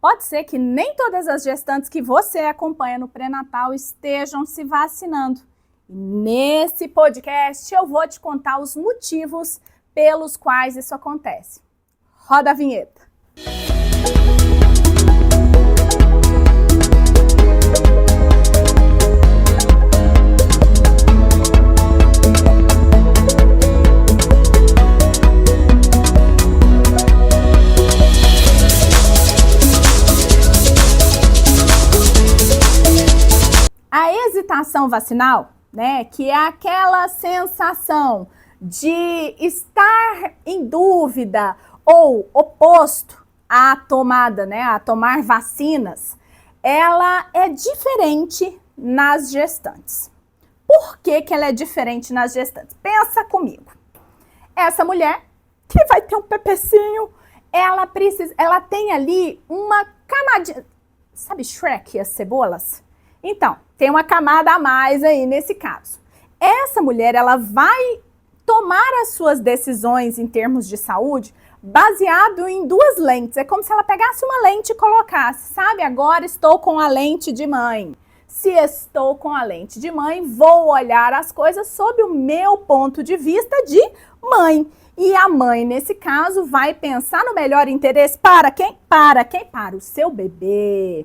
Pode ser que nem todas as gestantes que você acompanha no pré-natal estejam se vacinando. E nesse podcast eu vou te contar os motivos pelos quais isso acontece. Roda a vinheta. A hesitação vacinal, né, que é aquela sensação de estar em dúvida ou oposto à tomada, né, a tomar vacinas, ela é diferente nas gestantes. Por que que ela é diferente nas gestantes? Pensa comigo. Essa mulher que vai ter um bebezinho, ela tem ali uma camadinha, sabe Shrek e as cebolas? Então, tem uma camada a mais aí nesse caso. Essa mulher, ela vai tomar as suas decisões em termos de saúde baseado em duas lentes. É como se ela pegasse uma lente e colocasse, sabe? Agora estou com a lente de mãe. Se estou com a lente de mãe, vou olhar as coisas sob o meu ponto de vista de mãe. E a mãe, nesse caso, vai pensar no melhor interesse para quem? Para quem? Para o seu bebê.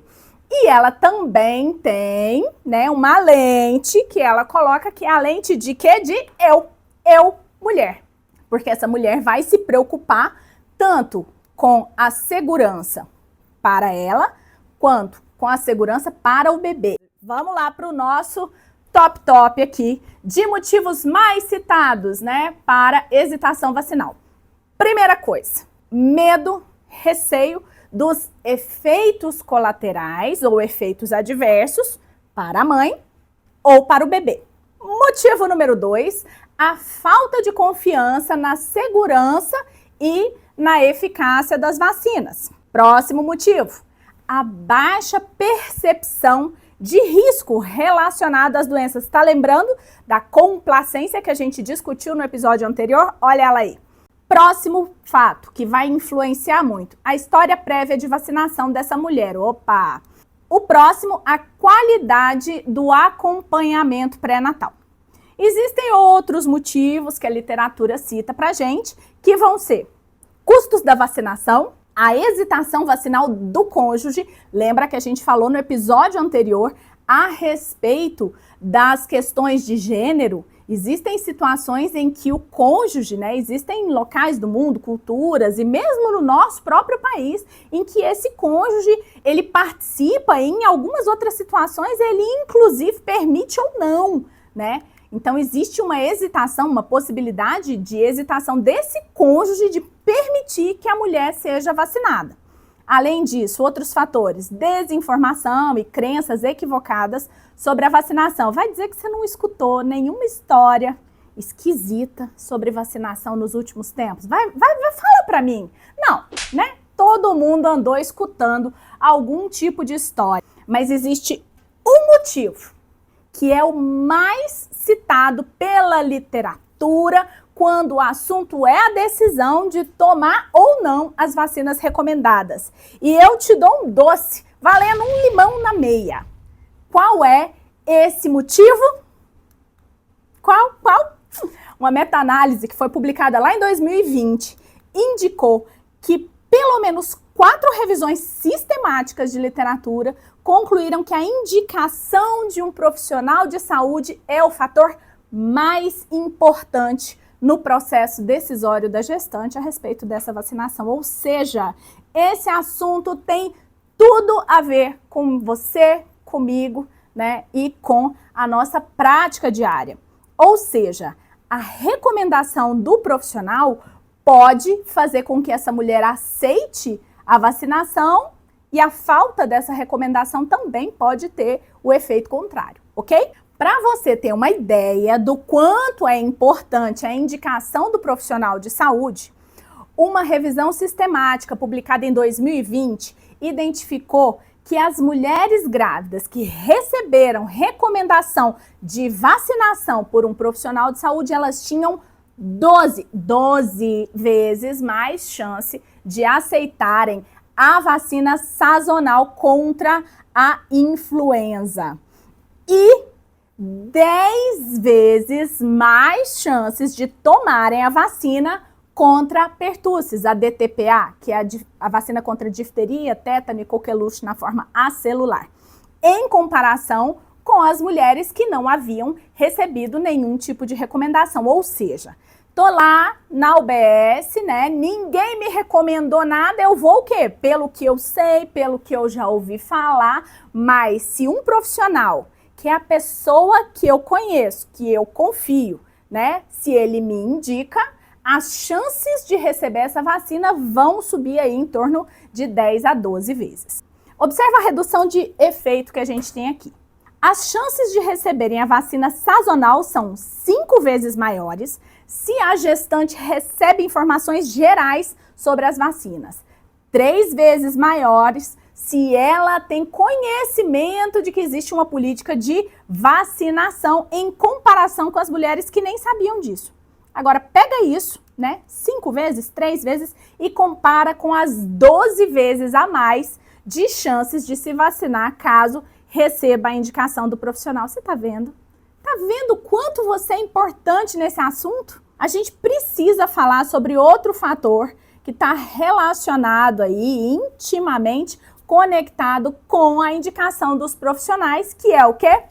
E ela também tem, né, uma lente que ela coloca, que é a lente de quê? De eu, mulher. Porque essa mulher vai se preocupar tanto com a segurança para ela, quanto com a segurança para o bebê. Vamos lá para o nosso top aqui de motivos mais citados, né, para hesitação vacinal. Primeira coisa, medo, receio dos efeitos colaterais ou efeitos adversos para a mãe ou para o bebê. Motivo número 2, a falta de confiança na segurança e na eficácia das vacinas. Próximo motivo, a baixa percepção de risco relacionado às doenças. Está lembrando da complacência que a gente discutiu no episódio anterior? Olha ela aí. Próximo fato que vai influenciar muito, a história prévia de vacinação dessa mulher. Opa! O próximo, a qualidade do acompanhamento pré-natal. Existem outros motivos que a literatura cita pra gente, que vão ser custos da vacinação, a hesitação vacinal do cônjuge. Lembra que a gente falou no episódio anterior a respeito das questões de gênero? Existem situações em que o cônjuge, né, existem locais do mundo, culturas e mesmo no nosso próprio país, em que esse cônjuge, ele participa e em algumas outras situações, ele inclusive permite ou não, né? Então existe uma hesitação, uma possibilidade de hesitação desse cônjuge de permitir que a mulher seja vacinada. Além disso, outros fatores, desinformação e crenças equivocadas sobre a vacinação. Vai dizer que você não escutou nenhuma história esquisita sobre vacinação nos últimos tempos? Fala pra mim. Não, né? Todo mundo andou escutando algum tipo de história. Mas existe um motivo, que é o mais citado pela literatura quando o assunto é a decisão de tomar ou não as vacinas recomendadas. E eu te dou um doce, valendo um limão na meia. Qual é esse motivo? Qual? Uma meta-análise que foi publicada lá em 2020 indicou que pelo menos 4 revisões sistemáticas de literatura concluíram que a indicação de um profissional de saúde é o fator mais importante no processo decisório da gestante a respeito dessa vacinação. Ou seja, esse assunto tem tudo a ver com você, comigo, né, e com a nossa prática diária. Ou seja, a recomendação do profissional pode fazer com que essa mulher aceite a vacinação e a falta dessa recomendação também pode ter o efeito contrário, ok? Para você ter uma ideia do quanto é importante a indicação do profissional de saúde, uma revisão sistemática publicada em 2020 identificou que as mulheres grávidas que receberam recomendação de vacinação por um profissional de saúde, elas tinham 12 vezes mais chance de aceitarem a vacina sazonal contra a influenza. E 10 vezes mais chances de tomarem a vacina contra pertussis, a DTPA, que é a vacina contra difteria, tétano e coqueluche na forma acelular, em comparação com as mulheres que não haviam recebido nenhum tipo de recomendação, ou seja, tô lá na UBS, né? Ninguém me recomendou nada, eu vou o quê? Pelo que eu sei, pelo que eu já ouvi falar, mas se um profissional, que é a pessoa que eu conheço, que eu confio, né? Se ele me indica, as chances de receber essa vacina vão subir aí em torno de 10 a 12 vezes. Observa a redução de efeito que a gente tem aqui. As chances de receberem a vacina sazonal são 5 vezes maiores se a gestante recebe informações gerais sobre as vacinas, 3 vezes maiores se ela tem conhecimento de que existe uma política de vacinação em comparação com as mulheres que nem sabiam disso. Agora, pega isso, né, 5 vezes, 3 vezes e compara com as 12 vezes a mais de chances de se vacinar caso receba a indicação do profissional. Você tá vendo? Tá vendo o quanto você é importante nesse assunto? A gente precisa falar sobre outro fator que está relacionado aí, intimamente conectado com a indicação dos profissionais, que é o quê?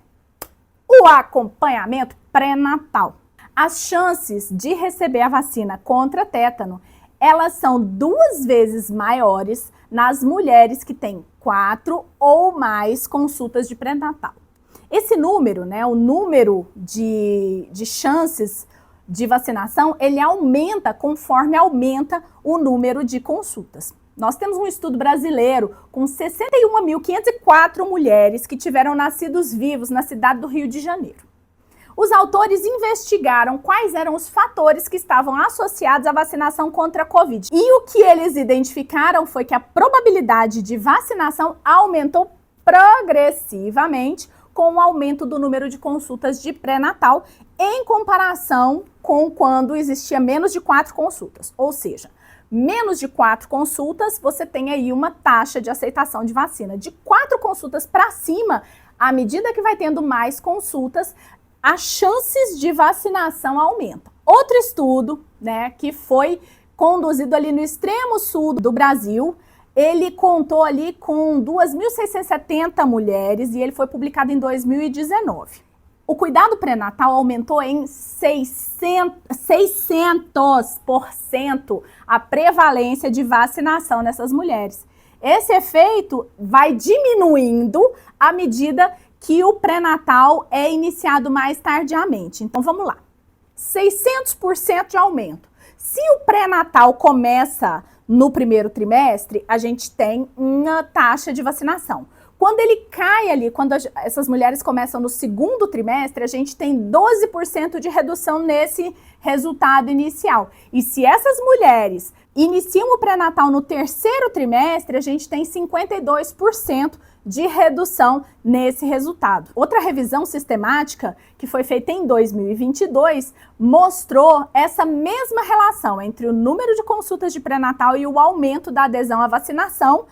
O acompanhamento pré-natal. As chances de receber a vacina contra tétano, elas são 2 vezes maiores nas mulheres que têm 4 ou mais consultas de pré-natal. Esse número, né, o número de chances de vacinação, ele aumenta conforme aumenta o número de consultas. Nós temos um estudo brasileiro com 61.504 mulheres que tiveram nascidos vivos na cidade do Rio de Janeiro. Os autores investigaram quais eram os fatores que estavam associados à vacinação contra a Covid. E o que eles identificaram foi que a probabilidade de vacinação aumentou progressivamente com o aumento do número de consultas de pré-natal em comparação com quando existia menos de 4 consultas. Ou seja, menos de 4 consultas, você tem aí uma taxa de aceitação de vacina. De 4 consultas para cima, à medida que vai tendo mais consultas, as chances de vacinação aumentam. Outro estudo, né, que foi conduzido ali no extremo sul do Brasil, ele contou ali com 2.670 mulheres e ele foi publicado em 2019. O cuidado pré-natal aumentou em 600% a prevalência de vacinação nessas mulheres. Esse efeito vai diminuindo à medida que o pré-natal é iniciado mais tardiamente. Então, vamos lá. 600% de aumento. Se o pré-natal começa no primeiro trimestre, a gente tem uma taxa de vacinação. Quando ele cai ali, quando essas mulheres começam no segundo trimestre, a gente tem 12% de redução nesse resultado inicial. E se essas mulheres iniciam o pré-natal no terceiro trimestre, a gente tem 52% de redução nesse resultado. Outra revisão sistemática que foi feita em 2022 mostrou essa mesma relação entre o número de consultas de pré-natal e o aumento da adesão à vacinação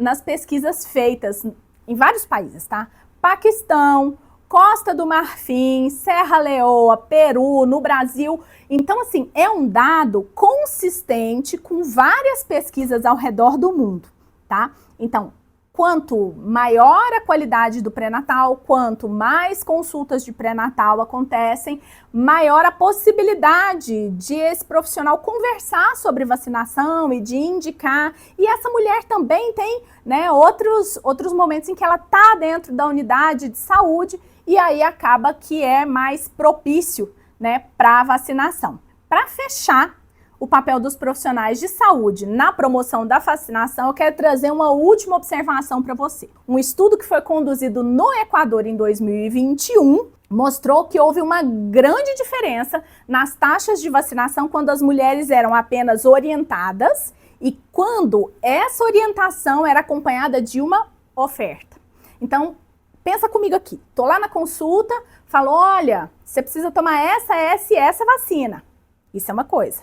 nas pesquisas feitas em vários países, tá? Paquistão, Costa do Marfim, Serra Leoa, Peru, no Brasil. Então, assim, é um dado consistente com várias pesquisas ao redor do mundo, tá? Então, quanto maior a qualidade do pré-natal, quanto mais consultas de pré-natal acontecem, maior a possibilidade de esse profissional conversar sobre vacinação e de indicar. E essa mulher também tem, né, outros momentos em que ela está dentro da unidade de saúde e aí acaba que é mais propício, né, para a vacinação. Para fechar o papel dos profissionais de saúde na promoção da vacinação, eu quero trazer uma última observação para você. Um estudo que foi conduzido no Equador em 2021 mostrou que houve uma grande diferença nas taxas de vacinação quando as mulheres eram apenas orientadas e quando essa orientação era acompanhada de uma oferta. Então, pensa comigo aqui. Tô lá na consulta, falo, olha, você precisa tomar essa e essa vacina. Isso é uma coisa.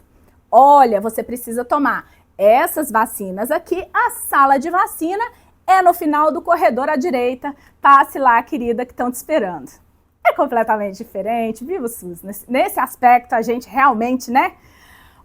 Olha, você precisa tomar essas vacinas aqui, a sala de vacina é no final do corredor à direita. Passe lá, querida, que estão te esperando. É completamente diferente, viu, o SUS? Nesse aspecto, a gente realmente, né?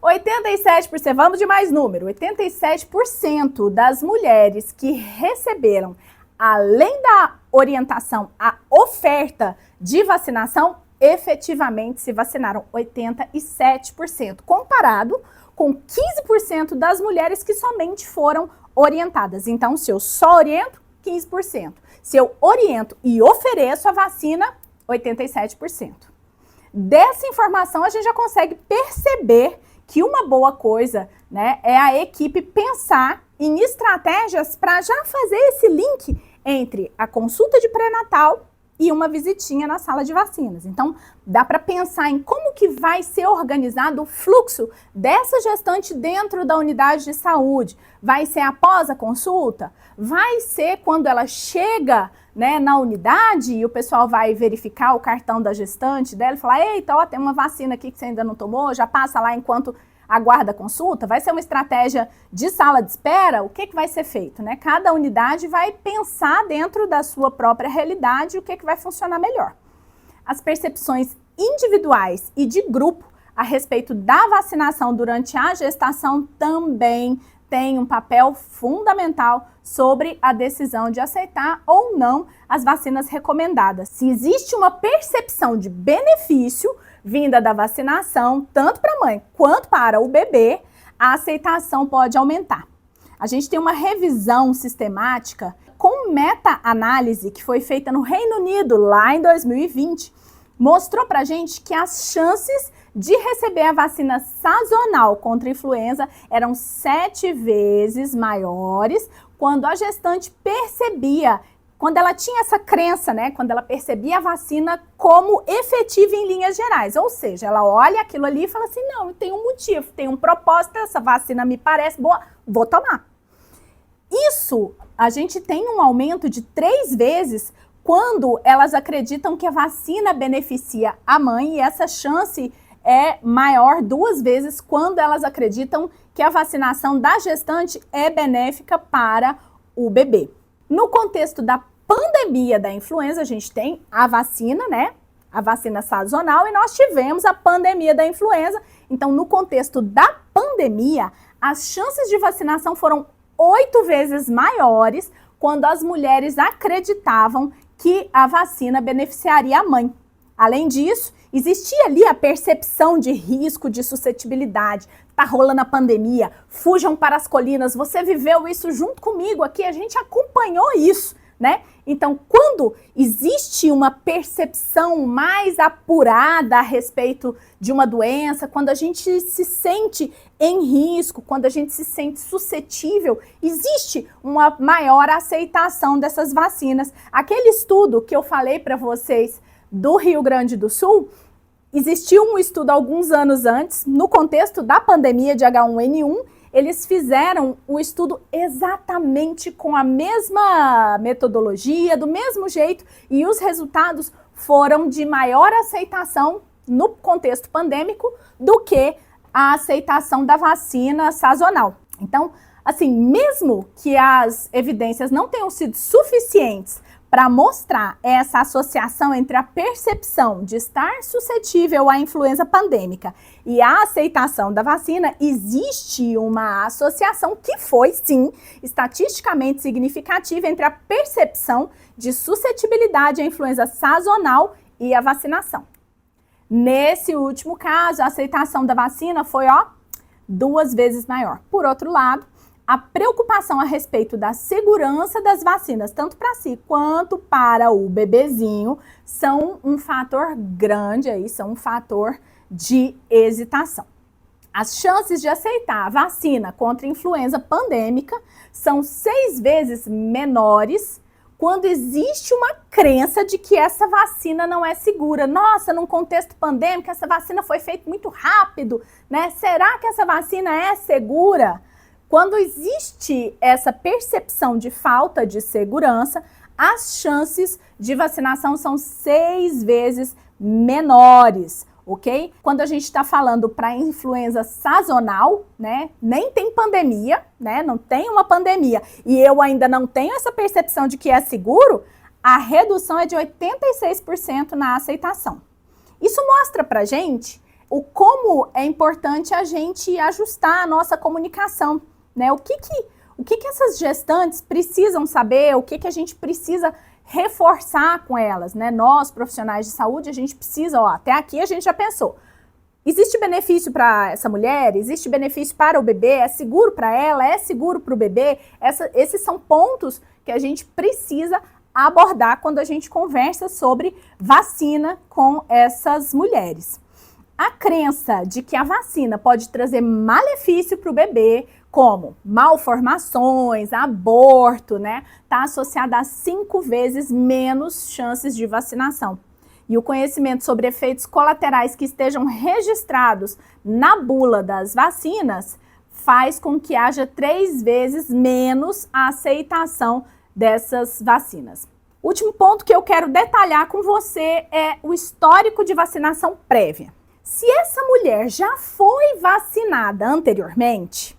87%, vamos de mais número, 87% das mulheres que receberam, além da orientação, a oferta de vacinação, efetivamente se vacinaram, 87%, comparado com 15% das mulheres que somente foram orientadas. Então, se eu só oriento, 15%. Se eu oriento e ofereço a vacina, 87%. Dessa informação, a gente já consegue perceber que uma boa coisa, né, é a equipe pensar em estratégias para já fazer esse link entre a consulta de pré-natal e uma visitinha na sala de vacinas. Então, dá para pensar em como que vai ser organizado o fluxo dessa gestante dentro da unidade de saúde. Vai ser após a consulta? Vai ser quando ela chega, né, na unidade e o pessoal vai verificar o cartão da gestante dela e falar, eita, ó, tem uma vacina aqui que você ainda não tomou, já passa lá enquanto aguarda a consulta? Vai ser uma estratégia de sala de espera? O que vai ser feito, né? Cada unidade vai pensar dentro da sua própria realidade o que vai funcionar melhor. As percepções individuais e de grupo a respeito da vacinação durante a gestação também tem um papel fundamental sobre a decisão de aceitar ou não as vacinas recomendadas. Se existe uma percepção de benefício vinda da vacinação, tanto para a mãe quanto para o bebê, a aceitação pode aumentar. A gente tem uma revisão sistemática com meta-análise que foi feita no Reino Unido lá em 2020, mostrou para a gente que as chances de receber a vacina sazonal contra a influenza eram 7 vezes maiores quando a gestante percebia, quando ela tinha essa crença, né, quando ela percebia a vacina como efetiva em linhas gerais. Ou seja, ela olha aquilo ali e fala assim, não, tem um motivo, tem um propósito, essa vacina me parece boa, vou tomar. Isso, a gente tem um aumento de 3 vezes quando elas acreditam que a vacina beneficia a mãe, e essa chance é maior 2 vezes quando elas acreditam que a vacinação da gestante é benéfica para o bebê. No contexto da pandemia da influenza, a gente tem a vacina, né? A vacina sazonal, e nós tivemos a pandemia da influenza. Então, no contexto da pandemia, as chances de vacinação foram 8 vezes maiores quando as mulheres acreditavam que a vacina beneficiaria a mãe. Além disso, existia ali a percepção de risco, de suscetibilidade. Tá rolando a pandemia, fujam para as colinas. Você viveu isso junto comigo aqui, a gente acompanhou isso, né? Então, quando existe uma percepção mais apurada a respeito de uma doença, quando a gente se sente em risco, quando a gente se sente suscetível, existe uma maior aceitação dessas vacinas. Aquele estudo que eu falei para vocês do Rio Grande do Sul, existiu um estudo alguns anos antes, no contexto da pandemia de H1N1, eles fizeram o estudo exatamente com a mesma metodologia, do mesmo jeito, e os resultados foram de maior aceitação no contexto pandêmico do que a aceitação da vacina sazonal. Então, assim, mesmo que as evidências não tenham sido suficientes para mostrar essa associação entre a percepção de estar suscetível à influenza pandêmica e a aceitação da vacina, existe uma associação que foi, sim, estatisticamente significativa entre a percepção de suscetibilidade à influenza sazonal e a vacinação. Nesse último caso, a aceitação da vacina foi, 2 vezes maior. Por outro lado, a preocupação a respeito da segurança das vacinas, tanto para si quanto para o bebezinho, são um fator grande aí, são um fator de hesitação. As chances de aceitar a vacina contra a influenza pandêmica são 6 vezes menores quando existe uma crença de que essa vacina não é segura. Nossa, num contexto pandêmico, essa vacina foi feita muito rápido, né? Será que essa vacina é segura? Quando existe essa percepção de falta de segurança, as chances de vacinação são 6 vezes menores. ok? Quando a gente está falando para influenza sazonal, né, nem tem pandemia, né, não tem uma pandemia, e eu ainda não tenho essa percepção de que é seguro, a redução é de 86% na aceitação. Isso mostra pra gente o como é importante a gente ajustar a nossa comunicação, né? O que essas gestantes precisam saber, o que a gente precisa reforçar com elas, né? Nós, profissionais de saúde, a gente precisa, até aqui a gente já pensou, existe benefício para essa mulher? Existe benefício para o bebê? É seguro para ela? É seguro para o bebê? Esses são pontos que a gente precisa abordar quando a gente conversa sobre vacina com essas mulheres. A crença de que a vacina pode trazer malefício para o bebê, como malformações, aborto, né, está associada a 5 vezes menos chances de vacinação. E o conhecimento sobre efeitos colaterais que estejam registrados na bula das vacinas faz com que haja 3 vezes menos a aceitação dessas vacinas. O último ponto que eu quero detalhar com você é o histórico de vacinação prévia. Se essa mulher já foi vacinada anteriormente,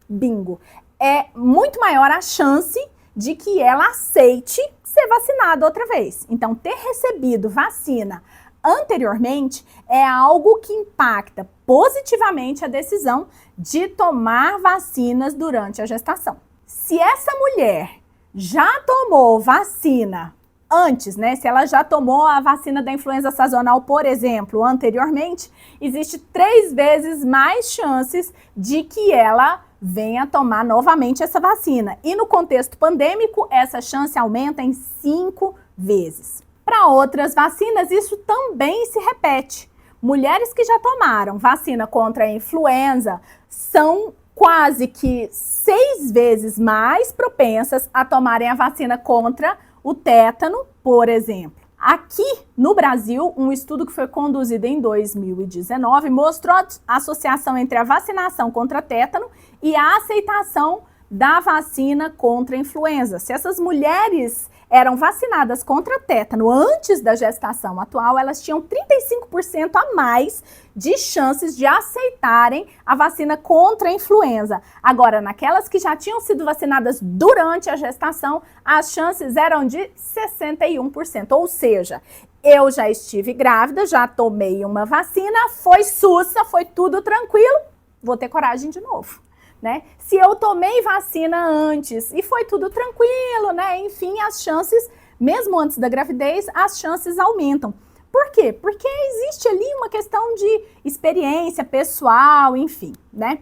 bingo, é muito maior a chance de que ela aceite ser vacinada outra vez. Então, ter recebido vacina anteriormente é algo que impacta positivamente a decisão de tomar vacinas durante a gestação. Se essa mulher já tomou vacina antes, né? Se ela já tomou a vacina da influenza sazonal, por exemplo, anteriormente, existe 3 vezes mais chances de que ela venha tomar novamente essa vacina. E no contexto pandêmico, essa chance aumenta em 5 vezes. Para outras vacinas, isso também se repete. Mulheres que já tomaram vacina contra a influenza são quase que 6 vezes mais propensas a tomarem a vacina contra o tétano, por exemplo. Aqui no Brasil, um estudo que foi conduzido em 2019 mostrou a associação entre a vacinação contra tétano e a aceitação da vacina contra a influenza. Se essas mulheres eram vacinadas contra tétano antes da gestação atual, elas tinham 35% a mais de chances de aceitarem a vacina contra a influenza. Agora, naquelas que já tinham sido vacinadas durante a gestação, as chances eram de 61%. Ou seja, eu já estive grávida, já tomei uma vacina, foi sussa, foi tudo tranquilo, vou ter coragem de novo. Né? Se eu tomei vacina antes e foi tudo tranquilo, né? Enfim, as chances, mesmo antes da gravidez, as chances aumentam. Por quê? Porque existe ali uma questão de experiência pessoal, enfim, né?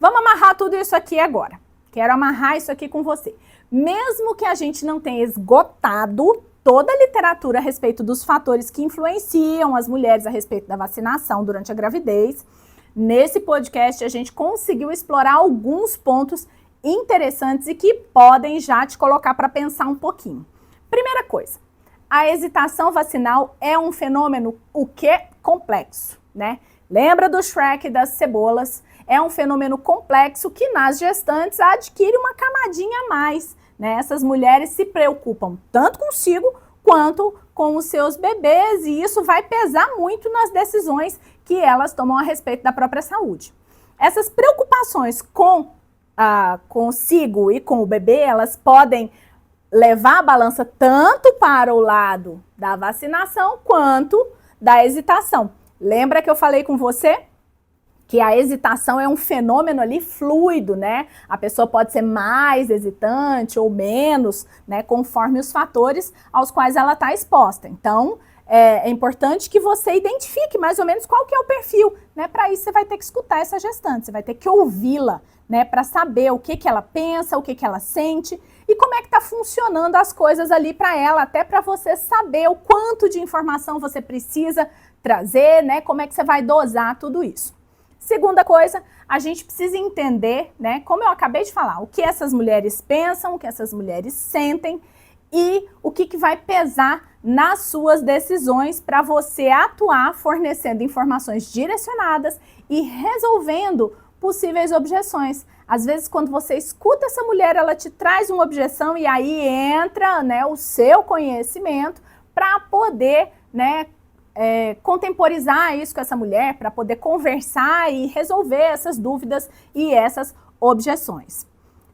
Vamos amarrar tudo isso aqui agora. Quero amarrar isso aqui com você. Mesmo que a gente não tenha esgotado toda a literatura a respeito dos fatores que influenciam as mulheres a respeito da vacinação durante a gravidez, nesse podcast, a gente conseguiu explorar alguns pontos interessantes e que podem já te colocar para pensar um pouquinho. Primeira coisa, a hesitação vacinal é um fenômeno o quê? Complexo, né? Lembra do Shrek e das cebolas? É um fenômeno complexo que nas gestantes adquire uma camadinha a mais, né? Essas mulheres se preocupam tanto consigo quanto com os seus bebês e isso vai pesar muito nas decisões que elas tomam a respeito da própria saúde. Essas preocupações consigo e com o bebê, elas podem levar a balança tanto para o lado da vacinação quanto da hesitação. Lembra que eu falei com você que a hesitação é um fenômeno ali fluido, né? A pessoa pode ser mais hesitante ou menos, né? Conforme os fatores aos quais ela está exposta. Então, é importante que você identifique mais ou menos qual que é o perfil, né? Para isso, você vai ter que escutar essa gestante, você vai ter que ouvi-la, né? Para saber o que ela pensa, o que ela sente e como é que está funcionando as coisas ali para ela, até para você saber o quanto de informação você precisa trazer, né? Como é que você vai dosar tudo isso. Segunda coisa, a gente precisa entender, né, como eu acabei de falar, o que essas mulheres pensam, o que essas mulheres sentem e o que vai pesar nas suas decisões para você atuar fornecendo informações direcionadas e resolvendo possíveis objeções. Às vezes, quando você escuta essa mulher, ela te traz uma objeção e aí entra, né, o seu conhecimento para poder, né, contemporizar isso com essa mulher para poder conversar e resolver essas dúvidas e essas objeções.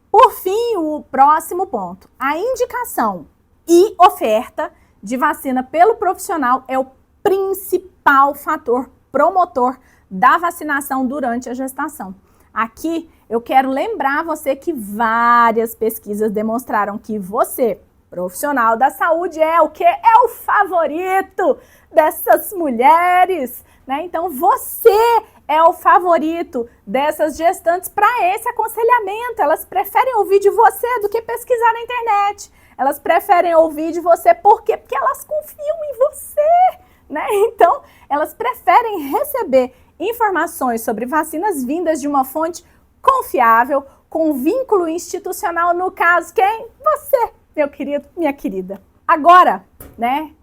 Por fim, o próximo ponto. A indicação e oferta de vacina pelo profissional é o principal fator promotor da vacinação durante a gestação. Aqui eu quero lembrar você que várias pesquisas demonstraram que você, profissional da saúde, é o que? É o favorito dessas mulheres, né? Então você é o favorito dessas gestantes para esse aconselhamento. Elas preferem ouvir de você do que pesquisar na internet. Elas preferem ouvir de você por quê? Porque elas confiam em você, né? Então, elas preferem receber informações sobre vacinas vindas de uma fonte confiável, com vínculo institucional, no caso, quem? Você, meu querido, minha querida. Agora, né,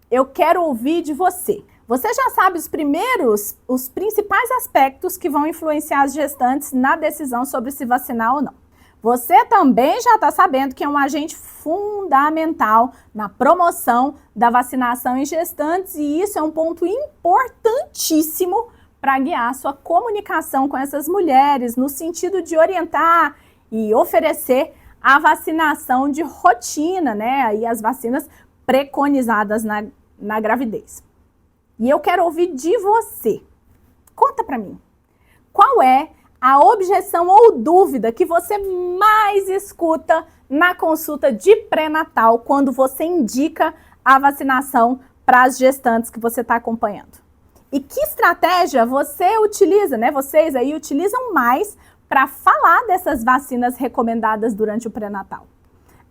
eu quero ouvir de você. Você já sabe os principais aspectos que vão influenciar as gestantes na decisão sobre se vacinar ou não. Você também já está sabendo que é um agente fundamental na promoção da vacinação em gestantes e isso é um ponto importantíssimo para guiar sua comunicação com essas mulheres no sentido de orientar e oferecer a vacinação de rotina, né? E as vacinas preconizadas na gravidez. E eu quero ouvir de você. Conta para mim. Qual é a objeção ou dúvida que você mais escuta na consulta de pré-natal quando você indica a vacinação para as gestantes que você está acompanhando? E que estratégia você utiliza, né? Vocês aí utilizam mais para falar dessas vacinas recomendadas durante o pré-natal?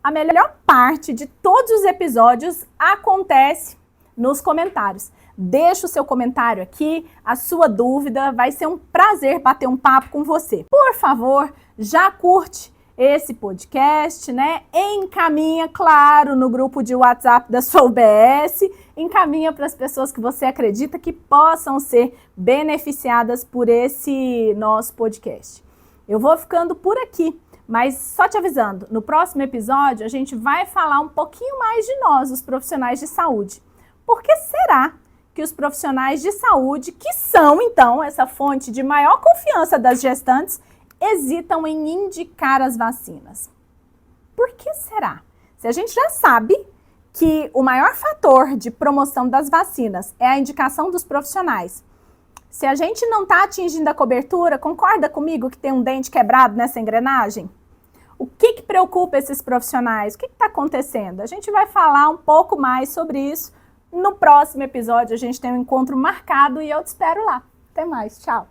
A melhor parte de todos os episódios acontece nos comentários. Deixa o seu comentário aqui, a sua dúvida, vai ser um prazer bater um papo com você. Por favor, já curte esse podcast, né? Encaminha, claro, no grupo de WhatsApp da sua UBS, encaminha para as pessoas que você acredita que possam ser beneficiadas por esse nosso podcast. Eu vou ficando por aqui, mas só te avisando, no próximo episódio a gente vai falar um pouquinho mais de nós, os profissionais de saúde. Por que será que os profissionais de saúde, que são, então, essa fonte de maior confiança das gestantes, hesitam em indicar as vacinas? Por que será? Se a gente já sabe que o maior fator de promoção das vacinas é a indicação dos profissionais, se a gente não está atingindo a cobertura, concorda comigo que tem um dente quebrado nessa engrenagem? O que preocupa esses profissionais? O que está acontecendo? A gente vai falar um pouco mais sobre isso. No próximo episódio, a gente tem um encontro marcado e eu te espero lá. Até mais, tchau!